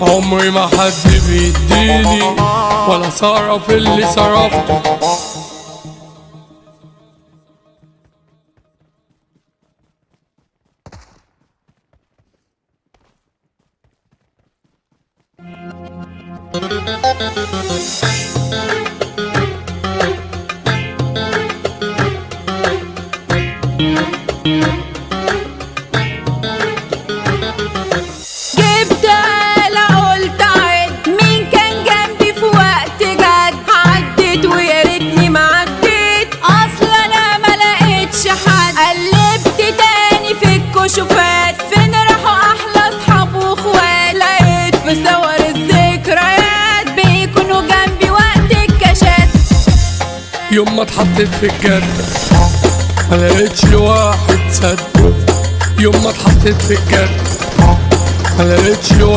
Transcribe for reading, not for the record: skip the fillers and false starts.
عمري ما حد بيديني ولا صرف اللي صرفته. جبت آلة قلت عد مين كان جنبي في وقت جد، عديت ويا ريتني ما عديت، اصل انا ما لقيتش حد. قلبت تاني في الكشوفات فين راحوا احلى اصحاب واخوات، لقيت في صور الذكريات بيكونوا جنبي وقت الكشات. يوم ما اتحطيت في الجد ما لقيتش واحد صد، يوم ما اتحطيت في الجد ما لقيتش